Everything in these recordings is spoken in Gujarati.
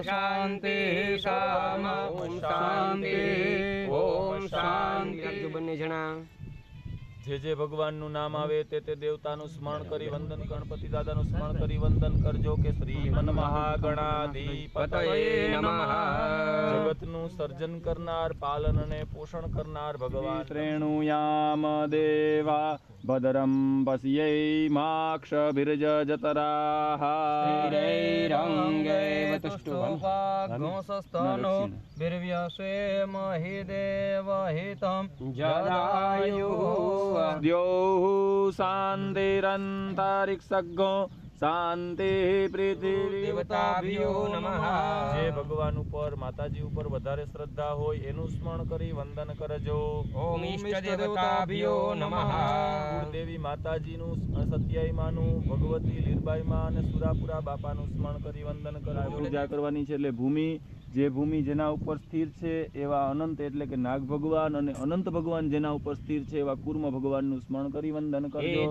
શાંતિ શામ ઓમ શાંતિ ઓમ શાંતિ બંને જણા જે જે ભગવાનનું નામ આવે તે દેવતાનું સ્મરણ કરી વંદન ગણપતિ દાદાનું સ્મરણ કરી વંદન કરજો કે શ્રી મન મહાગણાધિપતયે નમઃ. જગતનું સર્જન કરનાર પાલન અને પોષણ કરનાર ભગવાન શ્રેણુયામ દેવા ભદ્રમ પશ્યૈ માક્ષભિર્જતરાઃ રંગૈવ તુષ્ટુભાગોસસ્તનો વીર્યસ્વે મહિ દેવહિતં જદાયુઃ દ્યોઃ શાંતિરંતરિક્ષગો શાંતિ દેવતાભ્યો નમઃ. જે ભગવાન ઉપર માતાજી ઉપર વધારે શ્રદ્ધા હોય એનું સ્મરણ કરી વંદન કરજો. ઓમ ઈષ્ટ દેવતાભ્યો નમઃ. દેવી માતાજીનું સત્યાઈ માનું ભગવતી લીરબાઈ માં અને સુરાપુરા બાપાનું સ્મરણ કરી વંદન કરજો. પૂજા કરવાની છે એટલે ભૂમિ જે ભૂમિ જેના ઉપર સ્થિર છે એવા અનંત એટલે કે નાગ ભગવાન અને અનંત ભગવાન જેના ઉપર સ્થિર છે એવા કુર્મ ભગવાનનું સ્મરણ કરી વંદન કરજો.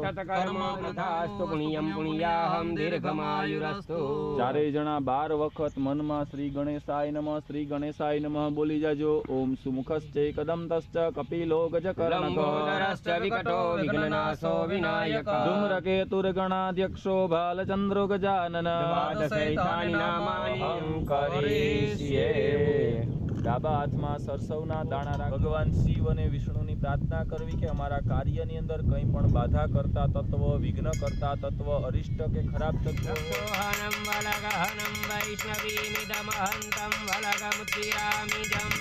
ચારેય જણા 12 વખત મનમાં શ્રી ગણેશાય નમઃ શ્રી ગણેશાય નમઃ બોલી જાજો. ઓમ સુમુખશ્ચૈ કદંતશ્ચ કપિલો ગજકર્ણકશ્ચ વિકટો વિઘ્નનાશો વિનાયક ધૂમ્રકેતુર્ગણાધ્યક્ષો બાલચંદ્રો ગજાનન દ્વાદશૈતાનિ નામાનિ કરીષ્યે. ડાબા હાથમાં સરસવના દાણા રાખ. ભગવાન શિવ અને વિષ્ણુની પ્રાર્થના કરવી કે અમારા કાર્યની અંદર કંઈ પણ બાધા કરતા તત્વ વિઘ્ન કરતા તત્વ અરિષ્ટ કે ખરાબ તત્વ સોહનમ વલગહનમ વૈષ્ણવીમિદમહંતમ વલગમુદ્દિરામિદમ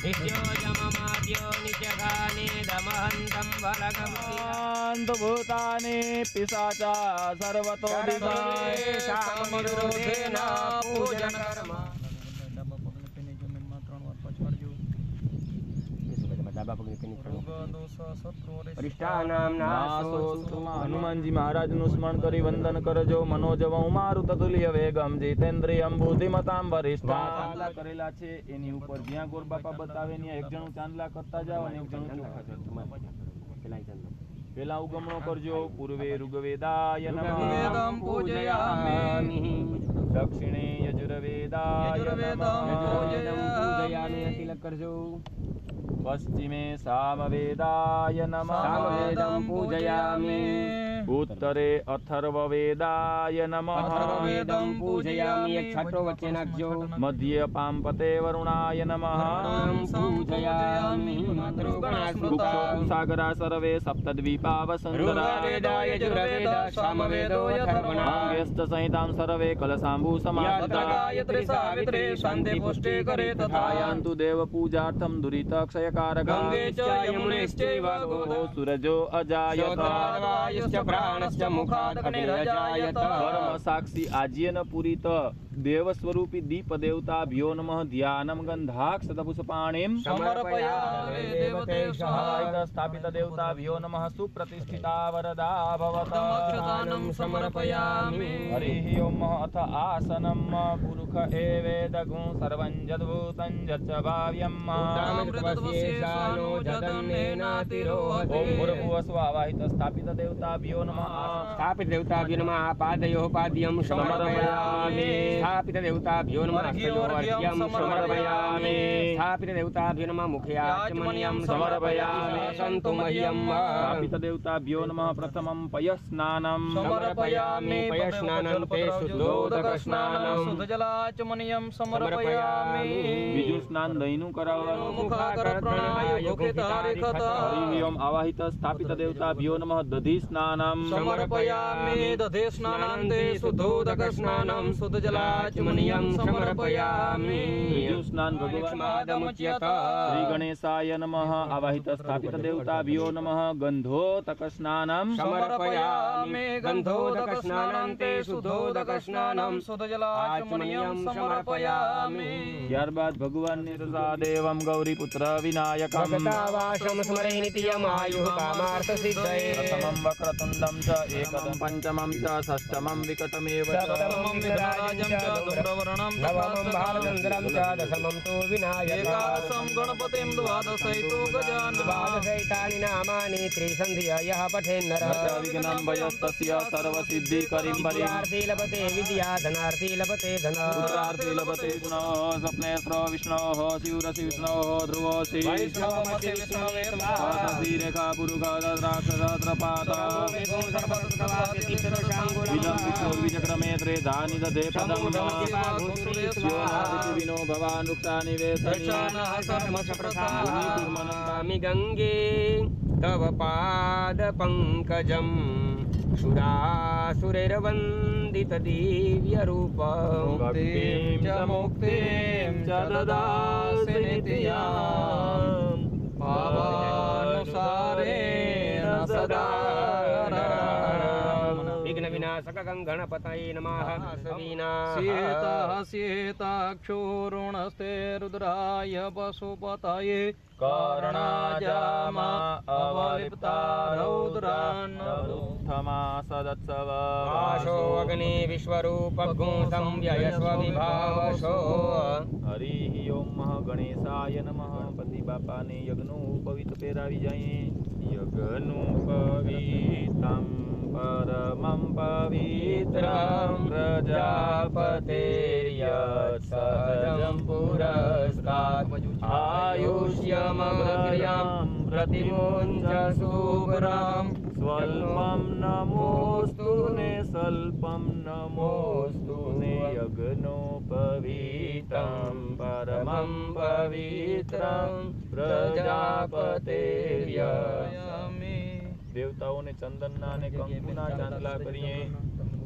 નિત્યોજમમાદ્યો નિત્યઘાને દમહંતમ વલગમુદ્દિરાંત ભૂતાને પિશાચા સર્વતો દિશાય સામવિરોધેન પૂજન કર્મ. હનુમાનજી મહારાજનું સ્મરણ કરી વંદન કરજો. મનોજવં મારુતતુલ્ય વેગમ જીતેન્દ્રિયમ બુદ્ધિમતામ વરિષ્ઠા કરેલા છે એની ઉપર જ્યાં ગોર બાપા બતાવે ત્યાં એક જણું ચાંદલા કરતા જાવ અને એક જણું પેલા ઉગમણો કરજો. પૂર્વે ઋગ્વેદાય નમઃ પૂજયામિ દક્ષિણે યજુર્વેદાય પૂજયામિ તિલક કરજો. પશ્ચિમે સામવેદાય નમઃ સામવેદં પૂજયામિ ઉત્તરે અથર્વવેદાય નમઃ અથર્વવેદં પૂજયામિ. એક છાંટો વચ્ચે નાખજો. મધ્ય પામ્પતે વરુણાય નમઃ પૂજયામિ માતૃગણાસ્મૃતા સાગરા સર્વે સપ્તદ્વીપા વસંતરા ઋગ્વેદાય યજુર્વેદ સામવેદો અથર્વણા અંગેસ્ત સંહિતાં સર્વે કલશાંબુ સમાસ્તા ગાયત્રી સાવિત્રી શાંતિ પુષ્ટિ કરે તથા યાન્તુ દેવ પૂજાર્થમ દુરિત ક્ષયકારકં ગંગે ચ યમુનેશ્ચૈવ ગોદા સૂરજો અજાયત વાયુશ્ચ પ્રાણશ્ચ મુખાદગ્નિરજાયત. કર્મ સાક્ષી આજ્યન પુરીત દેવ સ્વરૂપી દીપ દેવતાભ્યો નમઃ. ધ્યાનમ ગંધાક્ષત પુષ્પાણિમ સમર્પયામિ દેવતેભ્યઃ. સ્થાપિત દેવતાભ્યો નમઃ. સુપ્રતિષ્ઠિતા વરદા અક્ષતાનં ભવત. સમર્પયામિ. હરિ ઓમ અથ આસનમ પુરુષ એવેદગું સર્વં જદ્ભૂतं જચ્ચ ભાવ્યમ. ઉત્તમૃતવશેષાનો જગન્નેનાતિરોહતે. ઓમ ભૂર્ભુવઃ સ્વાવાહિત સ્થાપિત દેવતાભ્યો નમઃ. સ્થાપિત દેવતાભ્યો નમઃ. પાદયોઃ પાદ્યં સમર્પયામિ. સ્થાપિત દેવતાભ્યો નમઃ. હસ્તયોર્ઘ્યં સમર્પયામિ. સ્થાપિત દેવતાભ્યો નમઃ. મુખયાચમન્યં સમર્પયામિ. સંતુ મહ્યં. સ્થાપિત દેવતાભ્યો નમઃ. પ્રથમં પયસ્નાનમ સમર્પયામિ. પયસ્નાનં તે શુદ્ધોદકસ્નાનં શુદ્ધજલાચમન્યં સમર્પયામિ. બીજું સ્નાન દહીંનું કરાવવાનું. મુખાકરપ્રણય મુખેતારિખત. હરિ ઓમ આવાહિત સ્થાપિત દેવતાભ્યો નમઃ. દધી સ્નાનમ સમર્પયામિ. દધે સ્નાનાન્તે શુદ્ધોદક સ્નાનં શુદ્ધજલાચમન્યં સમર્પયામિ. ત્રીજું સ્નાન ભગવાન શ્રી ગણેશાય નમઃ. આવાહિત સ્થાપિત દેવતાભ્યો નમઃ. ગંધોતક સ્નાનમ સમર્પયામિ. ગંધોદક સ્નાનાન્તે શુદ્ધોદક સ્નાનં શુદ્ધજલાચમન્યં સમર્પયામિ. ત્યારબાદ ભગવાનને સદાદેવમ ગૌરીપુત્ર વિનાયકમ ભગતાવાસમ સ્મરે નિત્યમાયુઃ કામાર્થ સિદ્ધયે. પ્રથમં વક્રતુંડમ ચ એકદમ પંચમમ ચ ષષ્ઠમં વિકટમેવ ચ સપ્તમં વિઘ્નરાજં ચ धूम्रवर्णं नवमं बालचन्द्रं च दशमं तु विनायकम् एकादशं गणपतिं द्वादशैतो गजाननं द्वादशैतानि नामानि त्रिसन्ध्या यः पठेन्नरः विघ्नं भयस्तस्य सर्वसिद्धिकरीं परिं विद्यार्थी लभते विद्या धनार्थी लभते धन पुत्रार्थी लभते विष्णोः स्वप्नेश्वरो विष्णोः शिवरसि विष्णोः ध्रुवोऽसि वैष्णवमसि विष्णवे पादसी रेखा पुरुषाद्राक्षसात्रपाता विलं विष्णुर्विचक्रमे त्रेधानि दधे पदं विनो भवान् वृक्षानि वेदशामि गङ्गे तव पादपङ्कजम् सुरासुरैर्वन्दितदिव्यरूपम् मुक्तिं च ददासि नित्याम् भावानुसारेण सदा विघ्न विनाशक गणपतये नमः सीताक्षोरुणस्ते रुद्राय पशुपतये कर्णाजामा अवलिप्ता रौद्रान्नरुत्थमा सदत्सव आशो अग्नि विश्वरूपगुं संव्ययस्व विभावशो हरिः ओम गणेशाय नमः पति बापा ने यज्ञ पवित्र पेरावी जाए यज्ञ पवित्रं परमं पवित्रं प्रजापतेर्यत्सहजं पुरस्तात् आयुष्यमग्र्यं प्रतिमुञ्च शुभ्रं स्वल्पं नमोऽस्तु ने स्वल्पं नमोऽस्तु ने यज्ञोपवीतं परमं पवित्रं प्रजापतेर्ययामि देवताओने चंदनना ने कंकुना चांदला करिए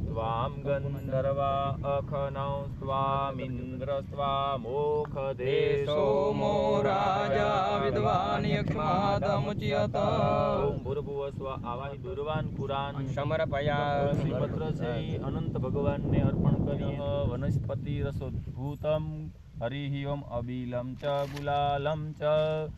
स्वाम गंधर्वा अखनौ स्वामिन्द्र स्वामोख देशो सोमो राजा विद्वान् यक्ष्मादमुच्यत ओम भूर्भुवः स्व आवाहि दुर्वान् पुराण समर्पयामि पत्र से अनंत भगवान ने अर्पण करिए वनस्पति रसोद्भूतम हरिः ओम अबिलं च गुलालं च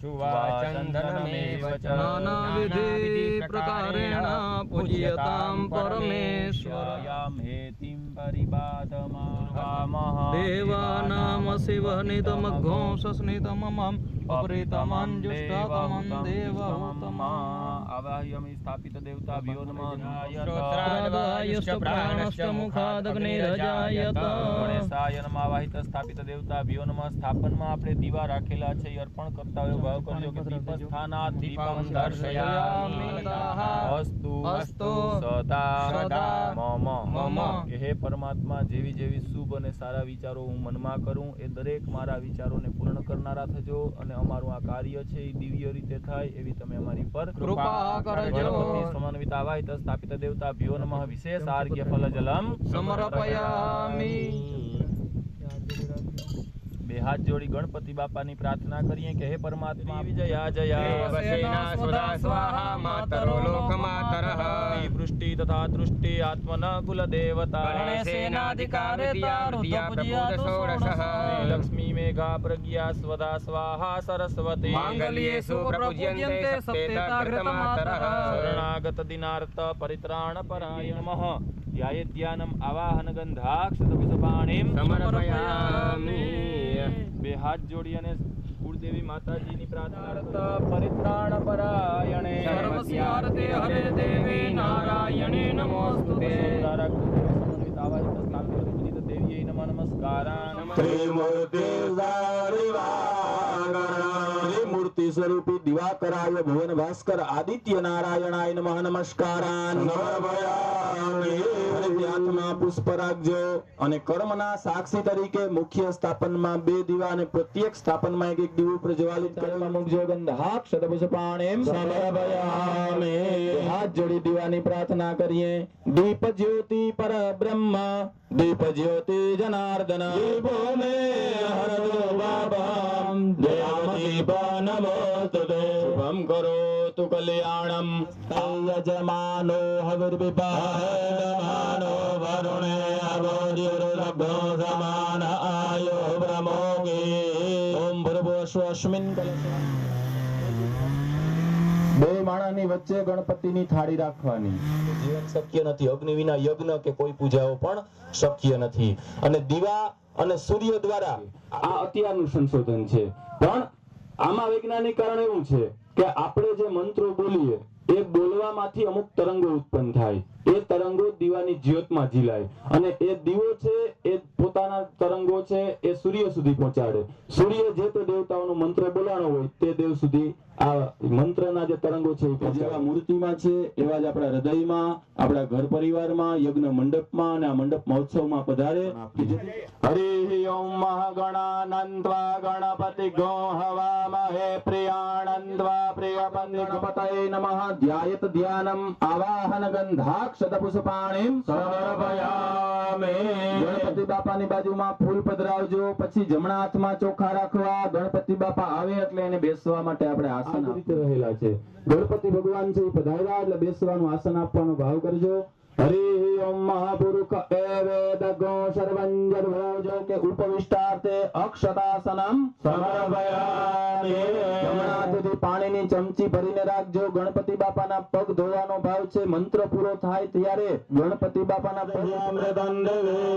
चुवाचन्दनमेव च नानाविधि प्रकारेण पूज्यतां परमेश्वरयां हेतिं परिपादमामः देवानां शिवनितमघोषस्नितममम् अपरितमञ्जुष्टतमं देवहुतमम् आवाह्यामि स्थापित देवताभ्यो नमः श्रोत्रादयुश्च प्राणश्च मुखादग्निरजायत गणेशाय नमः आवाहित स्थापित देवताभ्यो नमः સ્થાપનમાં આપણે દીવા રાખેલા છે એ અર્પણ કરતા હોય ભાવ કરજો કે દીપસ્થાનાત દીપં દર્શયામિ અસ્તુ અસ્તુ સદા સદા મમ મમ કે હે પરમાત્મા જેવી જેવી શુભ અને સારા વિચારો હું મનમાં કરું એ દરેક મારા વિચારોને પૂર્ણ કરનારા થજો અને અમારું આ કાર્ય છે એ દિવ્ય રીતે થાય એવી તમે અમારી પર કૃપા કરજો ગણપતિ સમન્વિત આવાહિત સ્થાપિત દેવતાભ્યો નમઃ વિશેષ આર્ઘ્ય ફલજલમ સમર્પયામિ બે હાથ જોડી ગણપતિ બાપાની પ્રાર્થના કરીએ કે હે પરમાત્મા વિજયા જયા દેવસેના સુધા સ્વાહા માતરો લોકમાતરઃ વૃષ્ટિ તથા દૃષ્ટિ આત્મન કુલ દેવતા ગણેશેનાધિકારેતા રુદ્રપૂજ્યા ષોડશઃ લક્ષ્મી મેઘા પ્રજ્ઞા સ્વધા સ્વાહા સરસ્વતી માંગલ્યેષુ પ્રપૂજ્યન્તે સપ્તેતાગ્રતમાતરઃ શરણાગત દિનાર્થ પરિત્રાણ પરાય નમઃ ध्यायेद्यानम् आवाहन गंधाक्षतपुष्पाणिं समर्पयामि બે હાથ જોડી અને કુળદેવી માતાજીની પ્રાર્થના પરિત્રાણ પરાયણે સર્વસ્યાર્થે હરે દેવી નારાયણે નમોસ્તુતે સમન્વિત આવાહિત સ્થાપિત પૂજિત દેવીએ નમઃ નમસ્કારાન मूर्ति स्वरूपी दिवाकराय भुवन भास्कर आदित्य नारायणाय नमः नमस्कारान हाथમાં પુષ્પ રાખજો અને કર્મના સાક્ષી તરીકે મુખ્ય સ્થાપનમાં 2 દીવા અને પ્રત્યેક સ્થાપનમાં એક દીવું પ્રજ્વાલિત કરવા મૂકજો ગંધાક્ષતપુષ્પાણિમ સમર્પયામિ હાથ જોડી દીવાની પ્રાર્થના કરીએ દીપ જ્યોતિ પરબ્રહ્મ દીપ જ્યોતિ જનાર્દન દીપો મે હરદો બાબા દેવ નમોસ્તુતે શુભમ કરોતુ કલ્યાણમ યજમાનો હવિર્વિપાહમાનો વરુણે અવોર્યુરભ્યો સમાન આયો બ્રહ્મોગે ઓમ ભૂર્ભુવઃ સ્વસ્મિન કલશ બે માણસની વચ્ચે ગણપતિની થાળી રાખવાની. જીવન શક્ય નથી. અગ્નિ વિના યજ્ઞ કે કોઈ પૂજાઓ પણ શક્ય નથી. અને દીવા અને સૂર્ય દ્વારા આ અત્યારનું સંશોધન છે. પણ આમાં વૈજ્ઞાનિક કારણ એવું છે કે આપણે જે મંત્રો બોલીએ એ બોલવામાંથી અમુક તરંગો ઉત્પન્ન થાય. એ તરંગો દીવાની જ્યોતમાં ઝીલાય અને એ દીવો છે એ પોતાના તરંગો છે એ સૂર્ય સુધી પહોંચાડે. સૂર્ય જે તે દેવતાઓનો મંત્ર બોલાણો હોય તે દેવ સુધી આ મંત્રના જે તરંગો છે એ જેવા મૂર્તિમાં છે એવા જ આપણા હૃદયમાં, આપણા ઘર પરિવારમાં, યજ્ઞ મંડપમાં અને આ મંડપ મહોત્સવમાં પધારે. હરિ ઓમ મહાગણાનંત્વા ગણપતિ ગો હવામહે પ્રિયાણંત્વા પ્રિયપતિગણપતયે નમઃ. ધ્યાયત ધ્યાનમ આવાહન ગંધાક્ષત પુષ્પાણિમ સમર્પયામિ. ગણપતિ બાપાની બાજુમાં ફૂલ પધરાવજો. પછી જમણા હાથમાં ચોખા રાખવા. ગણપતિ બાપા આવે એટલે એને બેસવા માટે આપણે આસન રીતે રહેલા છે. ગણપતિ ભગવાન છે એ પધાર્યા એટલે બેસવાનું આસન આપવાનો ભાવ કરજો. હરિ ઓમ મહાપુરુષ એવેદગો સર્વંજર્ભજો કે ઉપવિષ્ટાર્થે અક્ષતાસનમ સમર્પયામિ. જમણા હાથેથી પાણીની ચમચી ભરીને રાખજો. ગણપતિ બાપાના પગ ધોવાનો ભાવ છે. મંત્ર પૂરો થાય ત્યારે ગણપતિ બાપાના પગ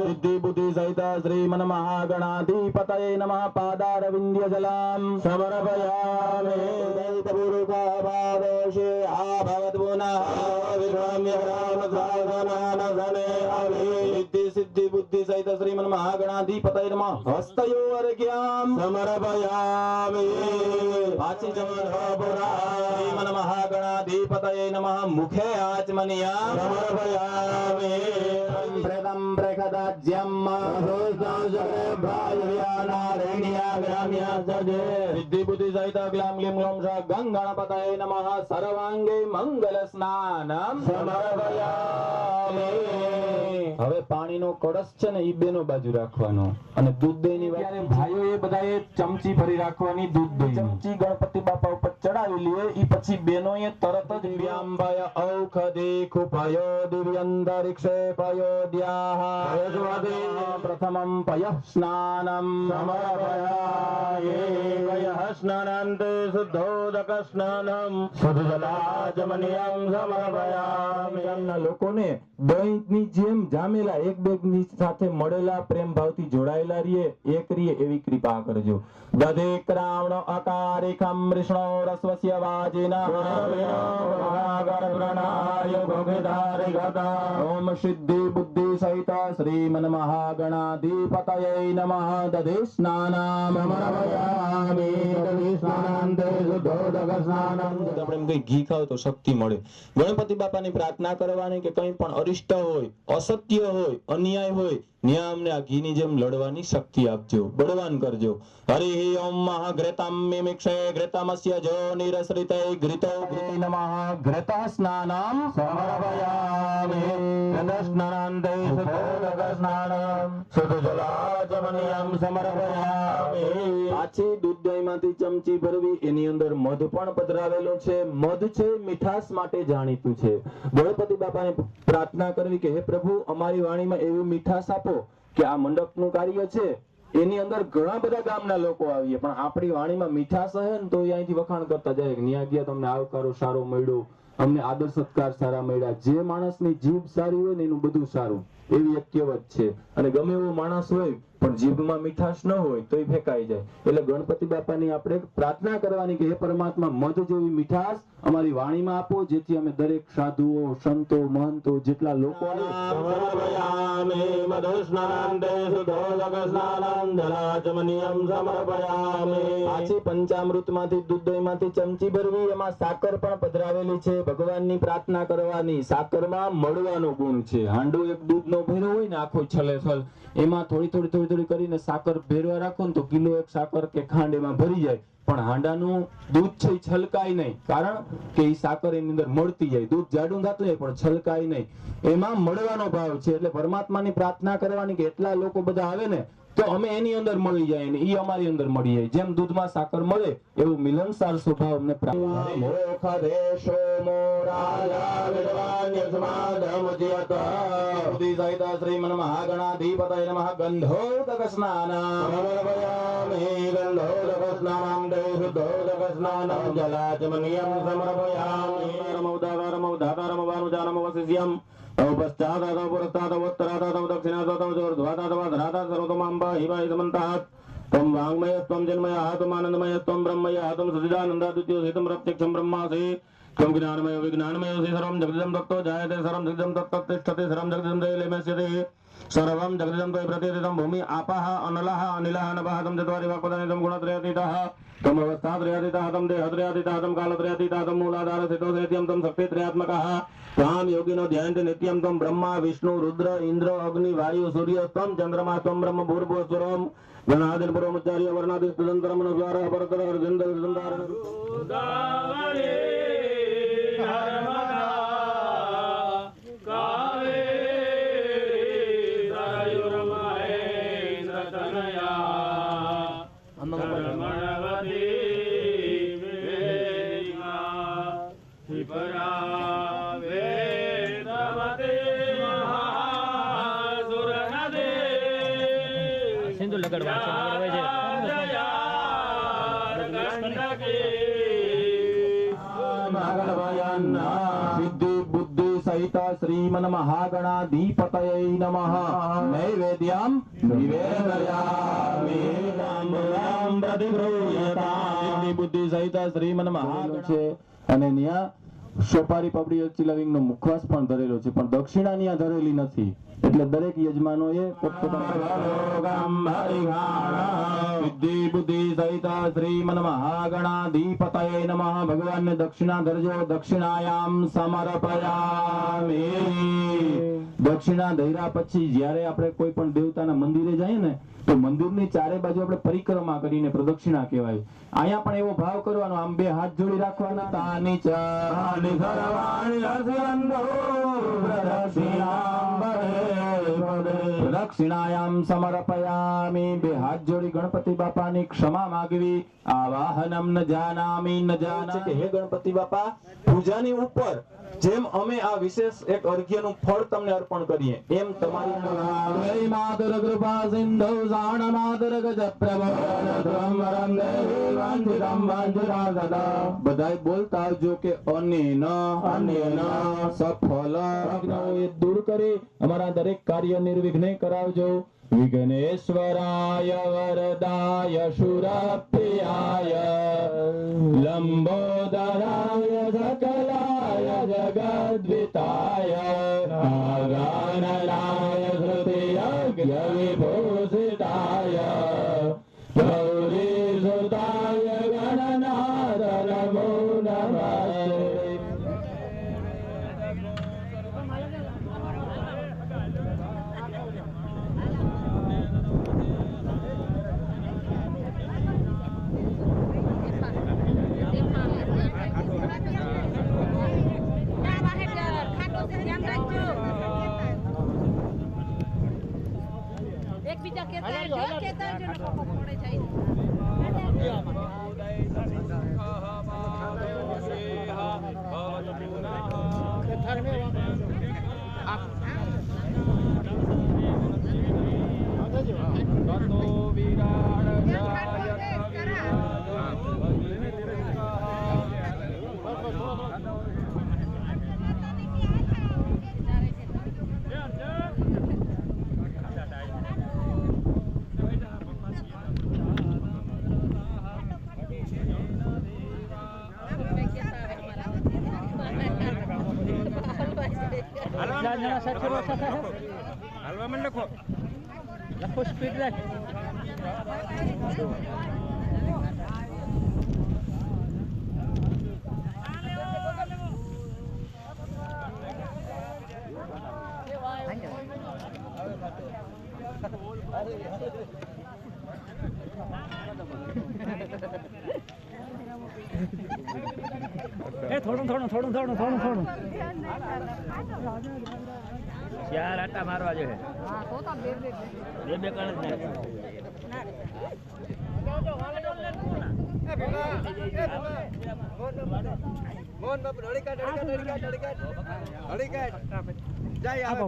સિદ્ધિ બુદ્ધિ સહિત શ્રીમન મહાગણાધિપતયે નમઃ. પાદારવિંદ્ય જલામ સમર્પયામિ. દૈતપુરુષાભાવેશે આ ભગવદ્ગુણઃ વિક્રમ્ય રામ સિદ્ધિ બુદ્ધિ સહિત શ્રીમન મહાગણાધિપતયે નમઃ. હસ્તયો અર્ઘ્યમ સમર્પયામિ. પાછી શ્રીમન મહાગણાધિપતયે નમઃ. મુખે આચમનિયા સમર્પયામિ. પ્રેતમ પ્રેખદાજ્યમ સિદ્ધિ બુદ્ધિ સહિત ગ્લામ ગ્લીમ ગ્લોમ શ ગંગણપતયે નમઃ. સર્વાંગે મંગલ સ્નાનમ સમર્પયામિ. હવે પાણીનો કળશ છે ને ઈ બેનો બાજુ રાખવાનો અને દૂધ દહીંની ભાઈઓ એ બધાએ ચમચી ભરી રાખવાની. દૂધ દહીં ચમચી ગણપતિ બાપા ઉપર ચડાવી લે. ઈ પછી બેનોએ તરત જ વ્યાંભય ઔષધિ ખુપયો દિવ્યંતરિક્ષે પયોદ્યાહ પ્રથમં પયઃ સ્નાનમ સમર્પયામિ. પયઃ સ્નાનાન્તે શુદ્ધોદક સ્નાનમ શુદ્ધજલાચમનિયં સમર્પયામિ. ગામના લોકોને દહીંની જેમ જામેલા એક બેગની સાથે મળેલા પ્રેમ ભાવથી જોડાયેલા રહીએ એક રહીએ એવી કૃપા કરજો. દધે ક્રાવણ અકારિકમ વૃષ્ણો રસ્વસ્ય વાજિના ઓમ સિદ્ધિ બુદ્ધિ સહિત શ્રીમન મહાગણાધિપતયે નમઃ. દધે સ્નાનમ સમર્પયામિ. દધે સ્નાનાન્તે શુદ્ધોદક સ્નાનમ. આપણે એમ કઈ ઘી ખાવ તો શક્તિ મળે. ગણપતિ બાપાની પ્રાર્થના કરવાની કે કંઈ પણ અરિષ્ટ હોય, અસત્ય હોય, અન્યાય હોય ન્યા અમને આ ઘીની જેમ લડવાની શક્તિ આપજો. બળવાન કરજો. હરિ ઓમ મહાઘ્રેતમ મિમિક્ષે ઘ્રેતમસ્ય જો નિરસરિતે ઘૃતો ઘૃતિ નમઃ. ઘૃત સ્નાનમ સમર્પયામિ. ઘૃત સ્નાનાન્તે શુદ્ધોદક સ્નાનમ શુદ્ધજલાચમનિયં સમર્પયામિ. પાછી દૂધ દહીંમાંથી ચમચી ભરવી. એની અંદર મધ પણ પધરાવેલો છે. મધ છે મીઠાશ માટે જાણીતું છે. ગણપતિ બાપાને પ્રાર્થના કરવી કે હે પ્રભુ અમારી વાણીમાં એવી મીઠાશ આપો કે આ મંડપનું કાર્ય છે એની અંદર ઘણા બધા ગામના લોકો આવીએ પણ આપણી વાણીમાં મીઠાશ હે ને તો અહીંથી વખાણ કરતા જાય કે ન્યા ગયા તમને આવકારો સારો મળ્યો, અમને આદર સત્કાર સારા મળ્યા. જે માણસની જીભ સારી હોય ને એનું બધું સારું એવી એક કહેવત છે. અને ગમે એવો માણસ હોય પણ જીભમાં મીઠાશ ન હોય તો એ ફેંકાઈ જાય. એટલે ગણપતિ બાપાની આપણે પ્રાર્થના કરવાની કે હે પરમાત્મા મધ જેવી મીઠાશ અમારી વાણીમાં આપો જેથી અમે દરેક સાધુઓ, સંતો, મહંતો જેટલા લોકો પાછી પંચામૃતમાંથી દૂધ દહીંમાંથી ચમચી ભરવી. એમાં સાકર પણ પધરાવેલી છે. ભગવાનની પ્રાર્થના કરવાની. સાકરમાં મળવાનો ગુણ છે. હાંડો એક દૂધનો ભર્યો હોય ને આખો છલેછલ એમાં થોડી થોડી થોડી થોડી કરીને સાકર ભેરવા રાખો ને તો કિલો એક સાકર કે ખાંડ એમાં ભરી જાય. પણ હાંડાનું દૂધ છે એ છલકાય નહીં કારણ કે એ સાકર એની અંદર મળતી જાય. દૂધ જાડું થતું જાય પણ છલકાય નહીં. એમાં મળવાનો ભાવ છે. એટલે પરમાત્માની પ્રાર્થના કરવાની કે એટલા લોકો બધા આવે ને તો અમે એની અંદર મળી જાય ને ઈ અમારી અંદર મળી જાય. જેમ દૂધમાં સાકર મળે એવું મિલનસાર સ્વભાવ અમને પ્રાપ્ત सोमो राजा विद्वान्यसमाधमुच्यत बुद्धि सहित श्रीमन्महागणाधिपतये नमः गन्धोदक स्नानं समर्पयामि गन्धोदक स्नानं देशुद्धोदक स्नानं जलाचमनीयं समर्पयामि नमोदाकारमोदाकारम वानुजानम वसिष्यम् तव पश्चात् तव पुरस्तात् तव उत्तरात् तव दक्षिणात् तव जोर्ध्वात् तव अधरात् सर्वतोमाम्बा हिवाय समन्तात् त्वं वाङ्मयस्त्वं जन्मयः त्वम् आनन्दमयस्त्वं ब्रह्मयः त्वं सच्चिदानन्दाद्वितीयोऽसितं प्रत्यक्षं ब्रह्मासि त्वं ज्ञानमयो विज्ञानमयोऽसि सर्वं जगदिदं तत्तो जायते सर्वं जगदिदं तत्तिष्ठति सर्वं जगदिदं त्रयीलेम्यस्यते सर्वं जगदिदं त्वयि प्रतिष्ठितं भूमि आपः अनलः अनिलः नभः तं चत्वारि वाक्पदानि गुणत्रयातीतः त्वम् अवस्थात्रयातीतः तं देहत्रयातीतः तं कालत्रयातीतः तं मूलाधारस्थितोऽसि तं शक्तित्रयात्मकः त्वां योगिनो ध्यायन्ते नित्यं त्वं ब्रह्मा विष्णु रुद्र इंद्र अग्नि वायु सूर्य त्वं चन्द्रमा त्वं ब्रह्म भूर्भुवस्वरम् गणादिन पूर्वमुच्चार्य वर्णादि तदन्तरं अनुस्वारः परतर अर्जन्दर तदन्तारण गोदावरी नर्मदा कावेरी सरयुर्महेन्द्रतनया धर्मणवती वेदिका त्रिपुरा वेदवती महासुरनदी સિંદૂર લગાડવા છે सिद्धि बुद्धि सहित श्रीमन्महागणाधिपतये नमः नैवेद्यं निवेदयामि ताम्बूलं प्रतिगृह्यताम् सिद्धि बुद्धि सहित श्रीमन्महागण છે અને ન્યા સોપારી પપડી ચિલાવિંગ નો મુખવાસ પણ ધરેલો છે પણ દક્ષિણા ન્યા ધરેલી નથી એટલે દરેક યજમાનોએ સિદ્ધિ બુદ્ધિ સહિત શ્રીમન્મહાગણાધિપતये નમઃ ભગવાનને દક્ષિણા ધરજો દક્ષિણાયામ સમર્પયામિ દક્ષિણા ધર્યા પછી જ્યારે આપણે કોઈ પણ દેવતાના મંદિરે જઈએ ને તો મંદિરની ચારે બાજુ આપણે પરિક્રમા કરીને પ્રદક્ષિણા કહેવાય અહીંયા પણ એવો ભાવ કરવાનો આમ બે હાથ જોડી રાખવાના તાની ચાની સર્વાણી અસરંદો પ્રદક્ષિણાયામ સમર્પયામિ બે હાથ જોડી ગણપતિ બાપાની ક્ષમા માંગવી આવાહનમ ન જાનામિ ન જાના કે હે ગણપતિ બાપા પૂજાની ઉપર જેમ અમે આ વિશેષ એક અર્ઘ્યનું ફળ તમને અર્પણ કરીએ એમ તમારી માતર કૃપા સિંધુ જાણ માતર ગજ પ્રભવરમ દેવી વાંચિતમ વાંચિતા સદા બધાય બોલતા આવજો કે અનેન સફળ વિઘ્નોએ દૂર કરી અમારા દરેક કાર્ય નિર્વિઘ્ને કરાવજો વિઘ્નેશ્વરાય વરદાય શુરપ્રિયાય લંબોદરાય સકલાય જગદ્વિતાય નાગાનનાય ધૃતિયજ્ઞ વિભૂષિતાય ગૌરીસુતાય ગણનાથ નમો નમઃ એકબીજા કેતા જો નકો પડે જાય હાલવા માં લખો સ્પીડ રાખ થોડું ચાર આટા મારવા જોઈએ બે કણ જ મોહન બાપુ હળી કાઢ જાય આવે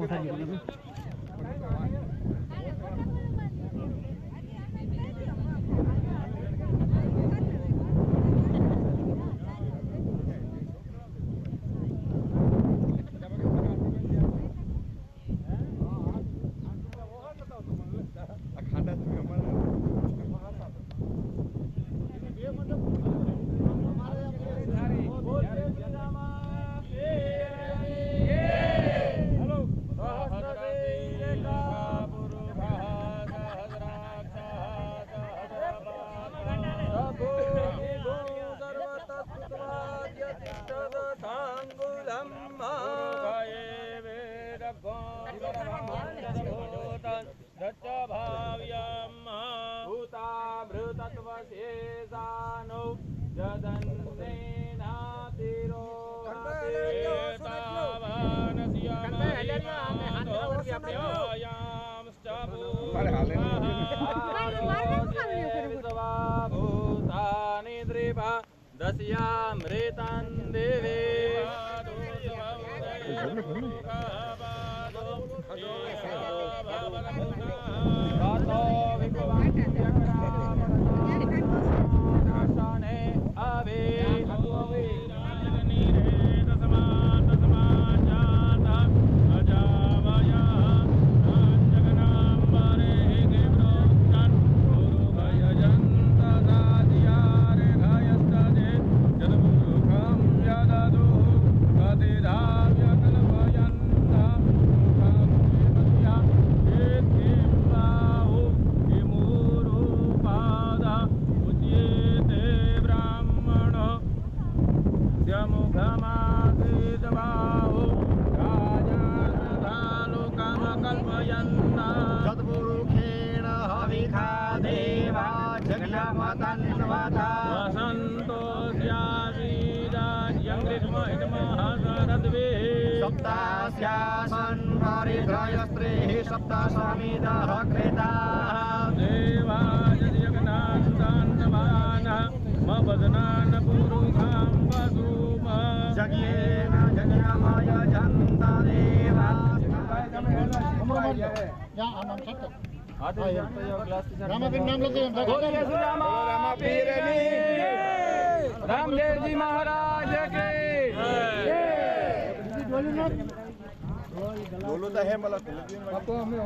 रामदेव जी महाराज के बोलो तो है मला आपको हमें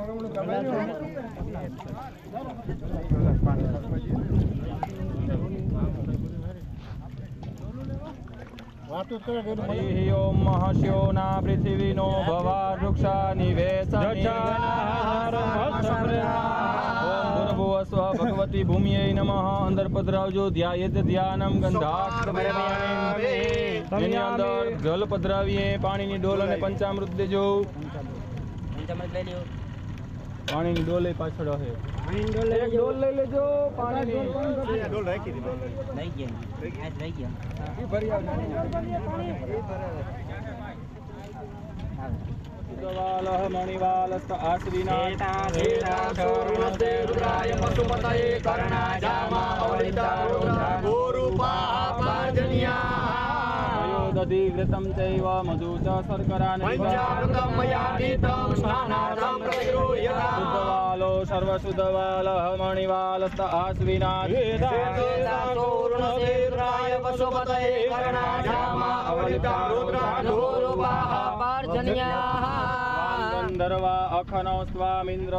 ओम महस्यो ना पृथ्वी नो भवा वृक्षा निवेश स्व भगवती भूमिये नमः अंदर पधरावजो ध्यायेत ध्यानम गंधाक्षरमयामी अंदर जल पधरावीए पानी डोल અને પંચામૃત દેજો પાણીની ડોલ પાછળ હે એક ડોલ લઈ લેજો પાણીની ડોલ રાખી દે લઈ ગયા આજ લઈ ગયા ઈ ભરી આવ मणिवालस्त आश्विना षोरुणस्ते रुद्राय पशुपतये कर्णा जामा अवलिता रुद्रा गोरूपा पार्जन्या दधिघृतं चैव मधु च शर्करान् पंचामृतं मयातीतं स्नानार्थं प्रतिगृह्यताम् शुद्धवालो सर्वशुद्धवालः मणिवालस्त आश्विना षोरुणस्ते रुद्राय पशुपतये कर्णा जामा अवलिता रुद्रा गोरूपा पार्जन्या गंधर्वा अखनौ स्वामिन्द्र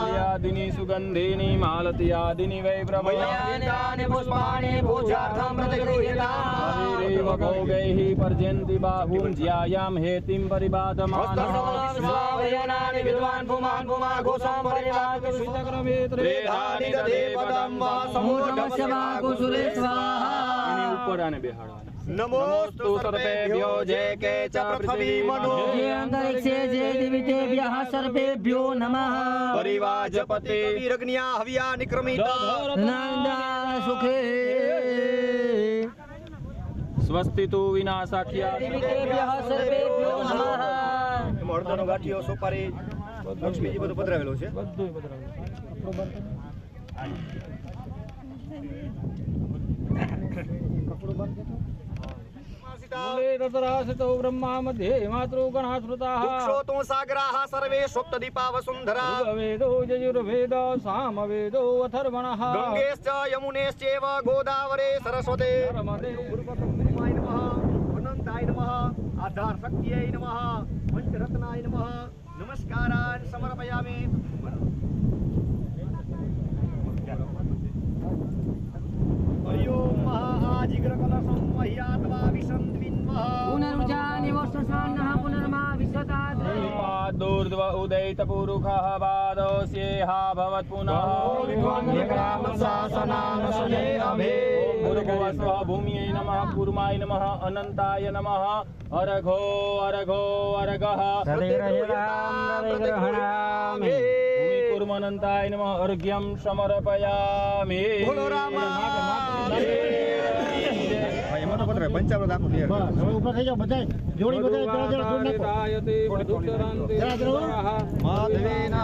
माल्यादिनी सुगंधिनी मालत्यादिनी वै प्रभयानि पुष्पाणि पूजार्थं प्रतिगृह्यताम् भोगैः पर्जन्ति बाहुं ज्यायां हेतिं परिबाधमानः स्वावयनानि विद्वान् पुमान् पुमा घोषां परिवाद सुतक्रमेत्रे धानि दधे पदं वा समूढस्य वा कुसुले स्वाहा इनी ऊपर आने बेहाड़ा नमोस्तु सर्वेभ्यो जे के च पृथ्वी मनो ये अंतरिक्षे जे दिवितेभ्यः सर्वेभ्यो नमः परिवाजपते वीरग्न्या हव्या निक्रमित नंदा सुखे स्वस्ति तु विनाशाख्या दिवितेभ्यः सर्वेभ्यो नमः मर्दनो गाठियो सोपारी लक्ष्मीजी બધું પધરાવેલો છે બધું પધરાવેલું મૂલે તતરાસિતો બ્રહ્મા મધ્યે માતૃગણા સ્મૃતાઃ વૃક્ષોતો સાગરાઃ સર્વે સુપ્તદીપા વસુંધરા ઋગ્વેદો યજુર્વેદ સામવેદો અથર્વણઃ ગંગેશ્ચ યમુનેશ્ચૈવ ગોદાવરે સરસ્વતે નર્મદે ગુરુપત્નીય નમઃ અનંતાય નમઃ આધાર શક્તિય નમઃ પંચરત્નાય નમઃ નમસ્કારાન સમર્પયામિ હરિ ઓમ મહાજીગ્ર કલશમ મહ્યાત્વા વિસંદ્વિન્મઃ પુનરુજાનિ વર્ષસાન્નઃ પુનર્મા વિશ્વતાદ્રે દૂર્ધ્વ ઉદયિત પુરુષઃ પાદોસ્યેહા ભવત પુનઃ ભૂર્ભુવસ્વ ભૂમ્यै નમઃ કુર્માય નમઃ અનંતાય નમઃ અરઘો અરઘો અરગઃ ભૂમિકુર્મનંતાય નમઃ અર્ઘ્યં સમર્પયામિ બોલો રામા રાયતે મધુચરન્તે માધવેન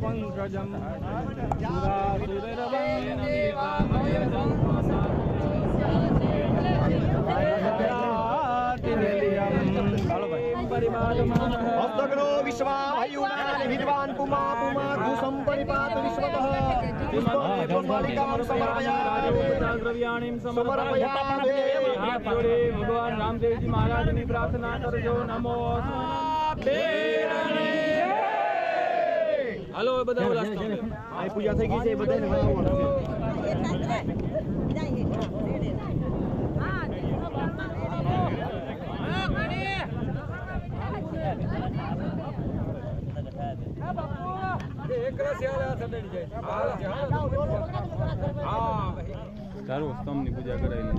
પંકજમ હસ્તગ્નો વિશ્વાયુનાનિ વિદ્વાન પુમા પુમા ભૂષમ પરિપાત વિશ્વતઃ પુષ્પમાલિકાં સમર્પયામિ દ્રવ્યાણીમ સમર્પયામિ. હાથ જોડે ભગવાન રામદેવજી મહારાજની પ્રાર્થના કરજો. નમો હાલો બધા ઉલ્લાસ કરો. આ પૂજા થઈ ગઈ છે બધાને સારું સ્તંભની પૂજા કરાવી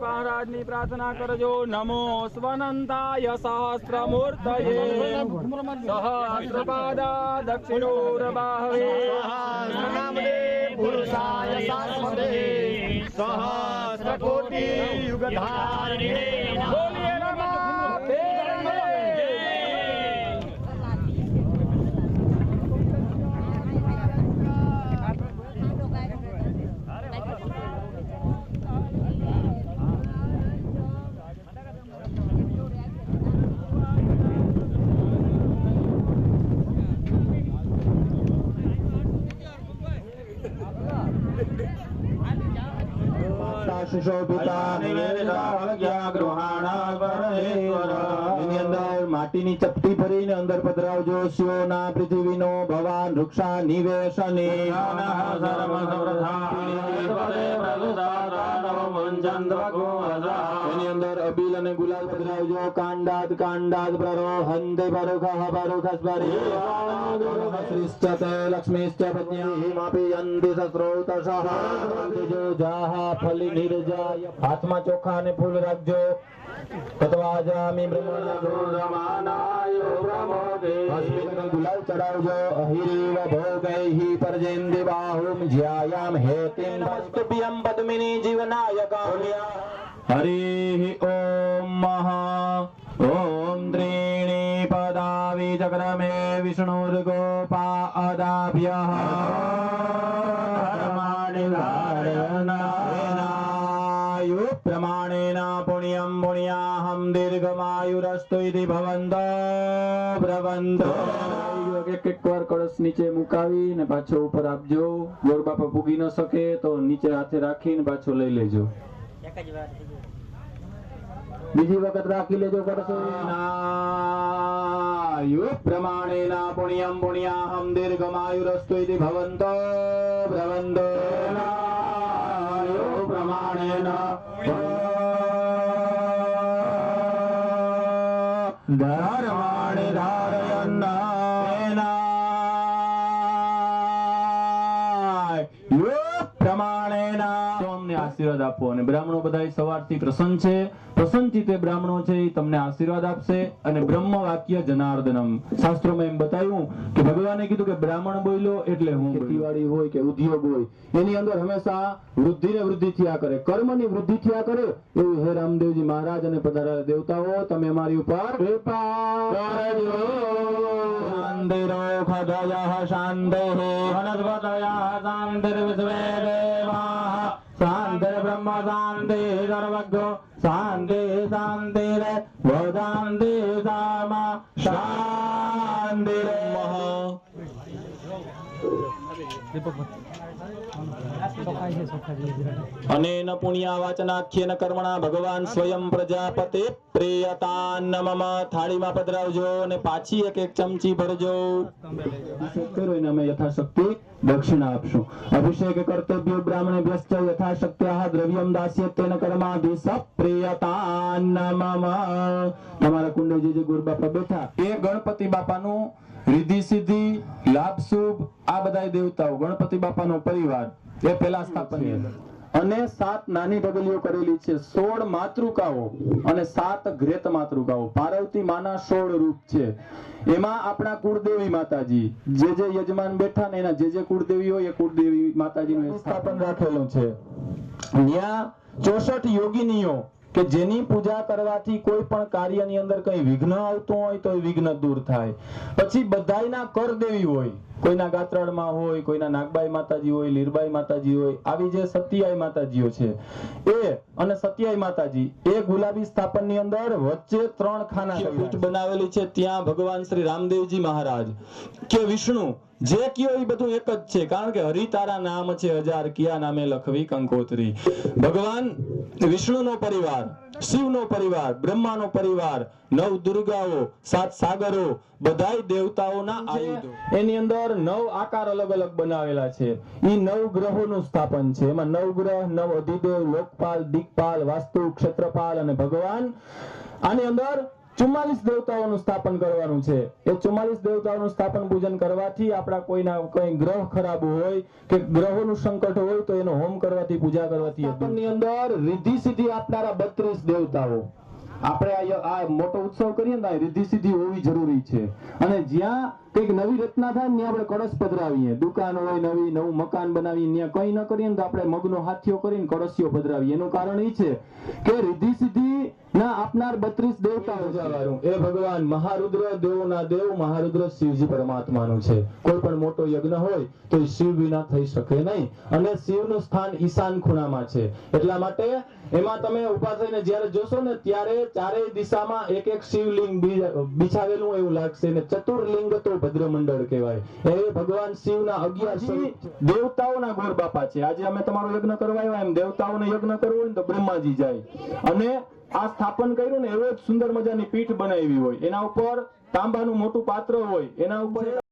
મહારાજની પ્રાર્થના કરજો. નમો સ્વનંતાય સહસ્રમૂર્તયે સહસ્રપાદા દક્ષિણોરબાહવે સહસ્રનામદે પુરુષાય શાશ્વતે સહસ્રકોટિ યુગધારિણે બોલીએ નમઃ પેરણે. સુશોભિતા નિવેદા ગૃહાણા પરમેશ્વર. એની અંદર માટીની ચપટી ભરીને અંદર પધરાવજો. શિવના પૃથ્વીનો ભવાન વૃક્ષા નિવેશની એની અંદર અબીલ અને ગુલાલ પધરાવજો. કાંડાદ કાંડાદ પ્રરોહંતે પરુખઃ પરુખસ્પરી શ્રીશ્ચતે લક્ષ્મીશ્ચ પત્ન્યાહિમાપી યંતિ સસ્રોતશઃ જો જાહા ફલી નિર્જાય. હાથમાં ચોખા અને ફૂલ રાખજો. તત્વાજામિ બ્રહ્મણા ગોરમાનાય પ્રમોદે. ગુલાલ ચડાવજો અહિરેવ ભોગૈઃ પરજેન્દિ બાહુમ જ્યાયામ હેતિમ વસ્તુભ્યમ પદ્મિની જીવનાયકા હરિ ઓમ મહા ઓમ ત્રીણિ પદાવિ ચક્રમે વિષ્ણુર્ગોપાદાભ્યઃ પ્રમાણેન પુણ્યમ પુણ્યાહમ દીર્ઘમાયુરસ્તુ ઇતિ ભવન્તો ભ્રવન્તો એક વાર કળશ નીચે મુકાવીને પાછો ઉપર આપજો. ગોર બાપા પૂગી ન શકે તો નીચે હાથે રાખીને પાછો લઈ લેજો. બીજી વખત રાખી લેજો કળશ. પ્રમાણેન પુણ્યમ પુણ્યાહમ દીર્ઘમાયુરસ્તુ ઇતિ ભવન્તો ભ્રવન્તો પ્રમાણેન ધર્માણિ ધારયન્નાય પ્રમાણેન અમને આશીર્વાદ આપો. અને બ્રાહ્મણો બધા સવારથી પ્રસન્ન છે, પ્રસન્નચિત્તે બ્રાહ્મણો છે એ તમને આશીર્વાદ આપશે. અને બ્રહ્મ વાક્ય જનાર્દનમ, શાસ્ત્રોમાં એમ બતાવ્યું કે ભગવાને કીધું કે બ્રાહ્મણ બોલ્યો એટલે હું. ખેતીવાડી હોય કે ઉદ્યોગ હોય એની અંદર હંમેશા વૃદ્ધિ ને વૃદ્ધિ થયા કરે, કર્મની વૃદ્ધિ થયા કરે. એવું હે રામદેવજી મહારાજ અને પધારેલા દેવતાઓ તમે અમારી ઉપર કૃપા કરજો. શાંતિરો ખદયઃ શાંતિઃ વનસ્પતયઃ શાંતિર્વિશ્વે દેવાઃ શાંતિર્બ્રહ્મ શાંતિઃ સર્વજ્ઞો શાંતિઃ શાંતિર વદાંતિ સામા શાંતિર્મઃ. અનેન પુણ્યાવાચનાખ્યેન કર્મણા ભગવાન સ્વયં પ્રજાપતે પ્રેયતાન મમ. થાળીમાં પધરાવજો અને પાછી એક એક ચમચી ભરજો. અમે યથાશક્તિ દક્ષિણા આપશું. અભિષેક કર્તવ્ય બ્રાહ્મણેભ્યશ્ચ યથાશક્ત્યાઃ દ્રવ્યમ દાસ્યત્વેન કર્માધિ સપ્રેયતાન મમ. તમારા કુંડે જે ગુરુ બાપા બેઠા એ ગણપતિ બાપાનું રિદ્ધિ સિદ્ધિ લાભ શુભ આ બધા દેવતાઓ ગણપતિ બાપાનો પરિવાર એ પેલા સ્થાપન અને 7 નાની ઢગલીઓ કરેલી છે. 16 માતૃકાઓ અને 7 ગ્રેત માતૃકાઓ. પાર્વતી માના 16 રૂપ છે. એમાં આપણા કુળદેવી માતાજી જે યજમાન બેઠા ને એના જે કુળદેવી હોય એ કુળદેવી માતાજીનું સ્થાપન રાખેલું છે. ત્યાં 64 યોગિનીઓ કે જેની પૂજા કરવાથી કોઈ પણ કાર્યની અંદર કઈ વિઘ્ન આવતું હોય તો એ વિઘ્ન દૂર થાય. પછી બધાયના કરદેવી હોય, કોઈના ગાત્રાળમાં હોય, કોઈના નાગબાઈ માતાજી હોય, લીરબાઈ માતાજી હોય. આવી જે સત્યાઈ માતાજીઓ છે એ અને સત્યાઈ માતાજી એ ગુલાબી સ્થાપનની અંદર વચ્ચે 3 ખાના પીઠ બનાવેલી છે. ત્યાં ભગવાન શ્રી રામદેવજી મહારાજ કે વિષ્ણુ જે કયો એ બધું એક જ છે. કારણ કે હરિ તારા નામ છે હજાર, કિયા નામે લખવી કંકોત્રી. ભગવાન વિષ્ણુનો પરિવાર, શિવનો પરિવાર, બ્રહ્માનો પરિવાર, 9 દુર્ગાઓ, 7 સાગરો, બધાય દેવતાઓના આયુધો. એની અંદર 9 આકાર અલગ અલગ બનાવેલા છે. ઈ 9 ગ્રહોનું સ્થાપન છે. એમાં 9 ગ્રહ, 9 અધિદેવ, લોકપાલ, દિક્પાલ, વાસ્તુ, ક્ષેત્રપાલ અને ભગવાન. આની અંદર 44 દેવતાઓનું સ્થાપન કરવાનું છે. એ 44 દેવતાઓનું સ્થાપન પૂજન કરવાથી આપણા કોઈના કઈ ગ્રહ ખરાબ હોય કે ગ્રહોનું સંકટ હોય તો એનો હોમ કરવાથી, પૂજા કરવાથી સ્થાપનની અંદર રિદ્ધિ સિદ્ધિ આપનારા 32 દેવતાઓ. આપણે આ મોટો ઉત્સવ કરીએ ને રિદ્ધિ સિદ્ધિ હોવી જરૂરી છે. અને જ્યાં કઈક નવી રચના થાય ને ત્યાં આપણે કળશ પધરાવીએ. દુકાન હોય નવી, નવું મકાન બનાવીએ, ત્યાં કઈ ન કરીએ ને તો આપણે મગનો હાથીઓ કરીને કળશીઓ પધરાવીએ. એનું કારણ એ છે કે રિદ્ધિ સિદ્ધિ ના આપનાર 32 દેવતાઓ એ ભગવાન મહારુદ્ર, દેવોના દેવ મહારુદ્ર શિવજી પરમાત્માનું છે. કોઈ પણ મોટો યજ્ઞ હોય તો શિવ વિના થઈ શકે નહીં. અને શિવનું સ્થાન ઈશાન ખૂણામાં છે. એટલા માટે એમાં તમે ઉભા થઈને જ્યારે જોશો ને ત્યારે ચારેય દિશામાં એક એક શિવલિંગ બિછાવેલું એવું લાગશે. ને ચતુર્લિંગ તો ભદ્રમંડળ કહેવાય. એ ભગવાન શિવના 11 દેવતાઓના ગોર બાપા છે. આજે અમે તમારો યજ્ઞ કરવા આવ્યા, એમ દેવતાઓનો યજ્ઞ કરવો હોય તો બ્રહ્માજી જાય. અને આ સ્થાપન કર્યું ને એવો જ સુંદર મજાની પીઠ બનાવી હોય. એના ઉપર તાંબાનું મોટું પાત્ર હોય, એના ઉપર